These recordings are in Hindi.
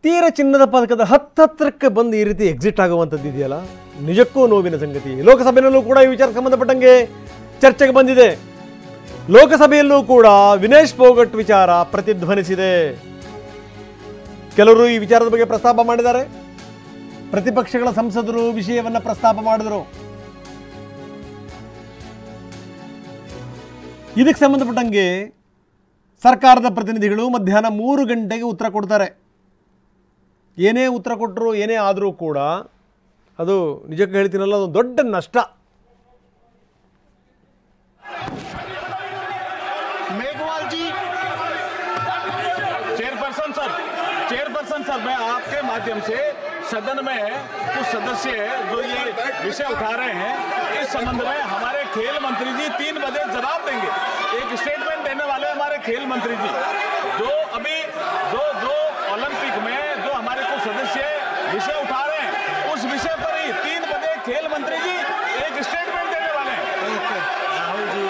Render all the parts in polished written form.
ತೀರ ಚಿನ್ನದ ಪದಕದ ಹತ್ತತ್ರಕ್ಕೆ ಬಂದು ಈ ರೀತಿ ಎಕ್ಸಿಟ್ ಆಗುವಂಥದ್ದು ಇದೆಯಲ್ಲ, ನಿಜಕ್ಕೂ ನೋವಿನ ಸಂಗತಿ. ಲೋಕಸಭೆಯಲ್ಲೂ ಕೂಡ ಈ ವಿಚಾರಕ್ಕೆ ಸಂಬಂಧಪಟ್ಟಂಗೆ ಚರ್ಚೆಗೆ ಬಂದಿದೆ. ಲೋಕಸಭೆಯಲ್ಲೂ ಕೂಡ ವಿನೇಶ್ ಫೋಗಟ್ ವಿಚಾರ ಪ್ರತಿಧ್ವನಿಸಿದೆ. ಕೆಲವರು ಈ ವಿಚಾರದ ಬಗ್ಗೆ ಪ್ರಸ್ತಾಪ ಮಾಡಿದ್ದಾರೆ. ಪ್ರತಿಪಕ್ಷಗಳ ಸಂಸದರು ವಿಷಯವನ್ನು ಪ್ರಸ್ತಾಪ ಮಾಡಿದರು. ಇದಕ್ಕೆ ಸಂಬಂಧಪಟ್ಟಂಗೆ ಸರ್ಕಾರದ ಪ್ರತಿನಿಧಿಗಳು ಮಧ್ಯಾಹ್ನ 3 ಗಂಟೆಗೆ ಉತ್ತರ ಕೊಡ್ತಾರೆ. ಏನೇ ಉತ್ತರ ಕೊಟ್ಟರು, ಏನೇ ಆದರೂ ಕೂಡ ಅದು ನಿಜಕ್ಕೆ ಹೇಳ್ತೀನಲ್ಲ, ಅದು ದೊಡ್ಡ ನಷ್ಟ. मेघवाल जी, चेयरपर्सन सर, मैं आपके माध्यम से सदन में कुछ सदस्य जो ये विषय उठा रहे हैं, इस संबंध में हमारे खेल मंत्री जी 3 बजे जवाब देंगे। एक स्टेटमेंट देने वाले हमारे खेल मंत्री जी, जो अभी जो ओलंपिक में जो हमारे कुछ सदस्य विषय उठा रहे हैं, उस विषय पर ही 3 बजे खेल मंत्री जी एक स्टेटमेंट देने वाले हैं। राहुल जी,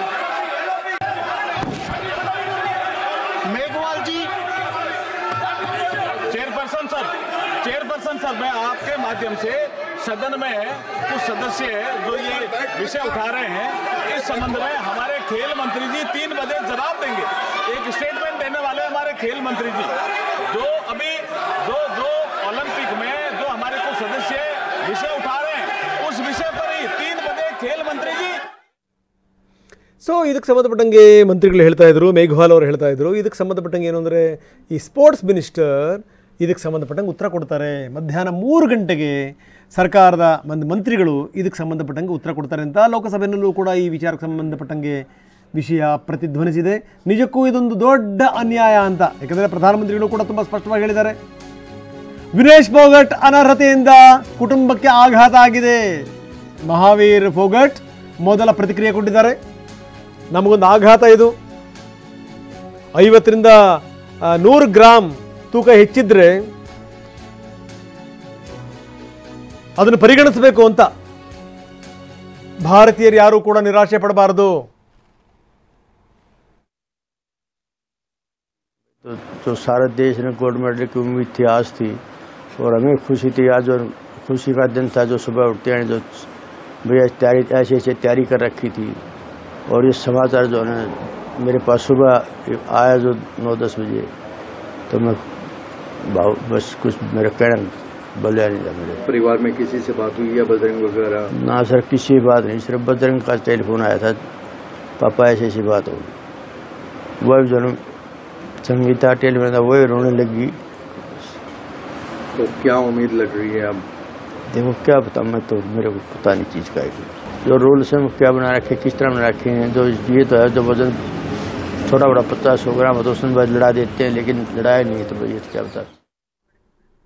मेघवाल जी, चेयरपर्सन सर, मैं आपके माध्यम से सदन में कुछ सदस्य जो ये विषय उठा रहे हैं, इस संबंध में हमारे खेल मंत्री जी 3 बजे जवाब देंगे। एक स्टेटमेंट देने वाले हमारे खेल मंत्री जी, जो अभी जो ओलंपिक में जो हमारे कुछ सदस्य विषय उठा रहे हैं, उस विषय पर ही 3 बजे खेल मंत्री जी. ಸೊ ಇದಕ್ಕೆ ಸಂಬಂಧಪಟ್ಟಂಗೆ ಮಂತ್ರಿಗಳು ಹೇಳ್ತಾ ಇದ್ರು, ಮೇಘವಾಲ್ ಅವರು ಹೇಳ್ತಾ ಇದ್ರು. ಇದಕ್ಕೆ ಸಂಬಂಧಪಟ್ಟಂಗೆ ಏನು ಅಂದರೆ, ಈ ಸ್ಪೋರ್ಟ್ಸ್ ಮಿನಿಸ್ಟರ್ ಇದಕ್ಕೆ ಸಂಬಂಧಪಟ್ಟಂಗೆ ಉತ್ತರ ಕೊಡ್ತಾರೆ. ಮಧ್ಯಾಹ್ನ 3 ಗಂಟೆಗೆ ಸರ್ಕಾರದ ಮಂತ್ರಿಗಳು ಇದಕ್ಕೆ ಸಂಬಂಧಪಟ್ಟಂಗೆ ಉತ್ತರ ಕೊಡ್ತಾರೆ ಅಂತ ಲೋಕಸಭೆಯಲ್ಲೂ ಕೂಡ ಈ ವಿಚಾರಕ್ಕೆ ಸಂಬಂಧಪಟ್ಟಂಗೆ ವಿಷಯ ಪ್ರತಿಧ್ವನಿಸಿದೆ. ನಿಜಕ್ಕೂ ಇದೊಂದು ದೊಡ್ಡ ಅನ್ಯಾಯ ಅಂತ. ಯಾಕಂದರೆ ಪ್ರಧಾನಮಂತ್ರಿಗಳು ಕೂಡ ತುಂಬ ಸ್ಪಷ್ಟವಾಗಿ ಹೇಳಿದ್ದಾರೆ, ವಿನೇಶ್ ಫೋಗಟ್ ಅನರ್ಹತೆಯಿಂದ ಕುಟುಂಬಕ್ಕೆ ಆಘಾತ ಆಗಿದೆ. ಮಹಾವೀರ್ ಫೋಗಟ್ ಮೊದಲ ಪ್ರತಿಕ್ರಿಯೆ ಕೊಟ್ಟಿದ್ದಾರೆ. ನಮಗೊಂದು ಆಘಾತ ಇದು. 50ರಿಂದ 100 ಗ್ರಾಮ್ ತೂಕ ಹೆಚ್ಚಿದ್ರೆ ಅದನ್ನು ಪರಿಗಣಿಸಬೇಕು ಅಂತ. ಭಾರತೀಯರು ಯಾರೂ ಕೂಡ ನಿರಾಶೆ ಪಡಬಾರದು. तो सारा देश ने गोल्ड मेडल की उम्मीद थी, आज थी, और हमें खुशी थी। आज और खुशी का दिन था, जो सुबह उठते हैं जो भैया तैयारी ऐसे तैयारी कर रखी थी। और ये समाचार जो है मेरे पास सुबह आया जो 9-10 बजे, तो मैं बस कुछ मेरा कहना बोलिया नहीं था। मेरे परिवार में किसी से बात हुई या बजरंग वगैरह? ना सर, किसी बात नहीं, सिर्फ बजरंग का टेलीफोन आया था, पापा ऐसी बात होगी। वही जो संगीता टेलीफोन था, वही रोने लगी। तो क्या उम्मीद लग रही है अब? देखो क्या पता, मैं तो मेरे को पता नहीं चीज़ का है। जो रूल्स हैं क्या बना रखे, किस तरह बना रखे हैं, जो ये तो है जो वजन थोड़ा बड़ा 50-100 ग्राम हो तो उसमें लड़ा देते हैं, लेकिन लड़ाया नहीं तो ये तो क्या बता।